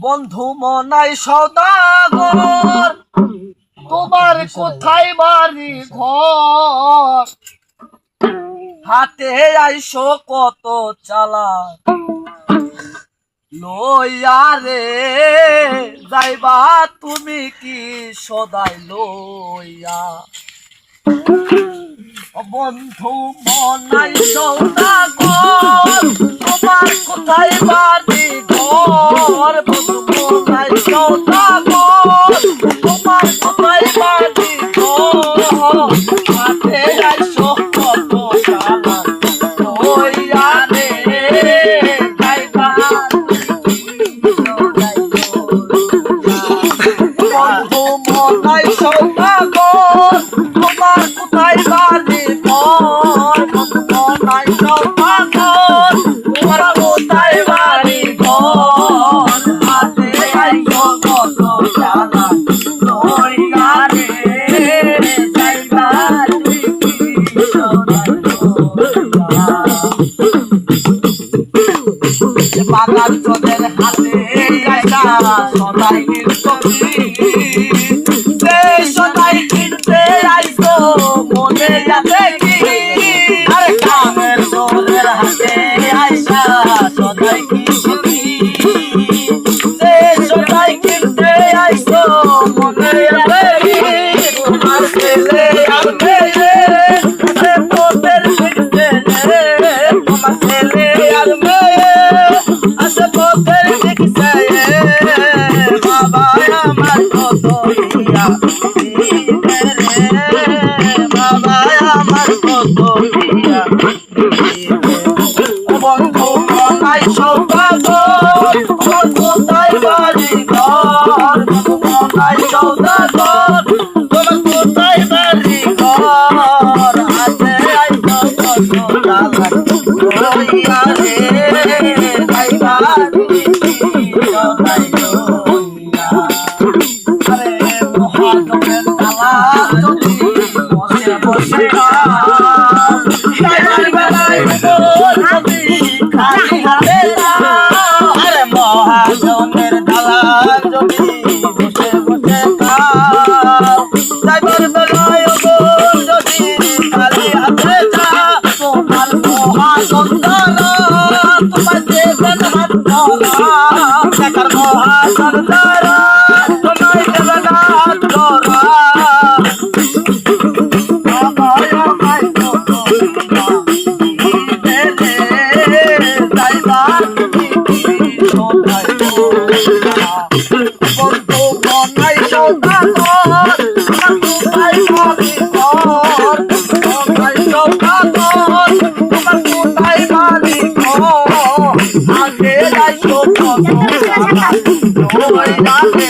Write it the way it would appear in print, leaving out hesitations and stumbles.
বন্ধু মনাই সওদাগর, তোমার কোথায় বাড়ি ঘর? হাতে আইসো কত চালা লইয়া রে, যাইবা তুমি কি সদাই লইয়া? বন্ধু মনাই সওদাগর, তোমার কোথায় বাড়ি ঘর? বন্ধু মনাই সওদাগর, তোমার কোথায় বাড়ি ঘর? হাতে আইসো কত চালা লইয়া রে, যাইবা বন্ধু মনাই সওদাগর, তোমার কোথায় বাড়ি ঘর? বন্ধু মনাই সওদাগর, তোমার কোথায় বাড়ি ঘর? হাতে আইসো কত চালা লইয়া রে, যাইবা তুই কি সদাই লইয়া? বাগান তোদের হাতে আইসা সদাই নির্তী, সদাই কিনতে আইসো মনে যাবে কি? আরে কামের তোদের হাতে আইসা সদাই কিনতি, সদাই কিনতে আইসো মনে যাবে কি? তোমার ছেলে আর মেয়ে তোদের কিনতে, তোমার ছেলে আর মেয়ে আসে তোদের শিখছে, বাবা আমার কত ইয়া, বাবা আমার কত ইয়া। বন্ধু মনাই সওদাগর, তোমার কোথায় বাড়ি ঘর? বন্ধু মনাই সওদাগর, তোমার কোথায় বাড়ি ঘর? হাতে আইসো কত চালা লইয়া রে, যাইবা তুমি কি সদাই লইয়া? আরে মহাজনের তালা যদি বসে বসে খাও, খাইবার বেলায় যদি খালি হাতে যাও। আরে মহাজনের তালা যদি বসে বসে খাও, খাইবার বেলায় যদি খালি হাতে যাও। তোমার মহাজন দ্বারা তোমার দেবেন হাত ধরা, দেখার মহাজন দ্বারা তোমায় দেবেন হাত ধরা। বন্ধু মনাই সওদাগর, তোমার কোথায় বাড়ি ঘর? মনাই সওদাগর, তোমার কোথায় বাড়ি ঘর? আগে আইসো কত চালা লইয়া রে,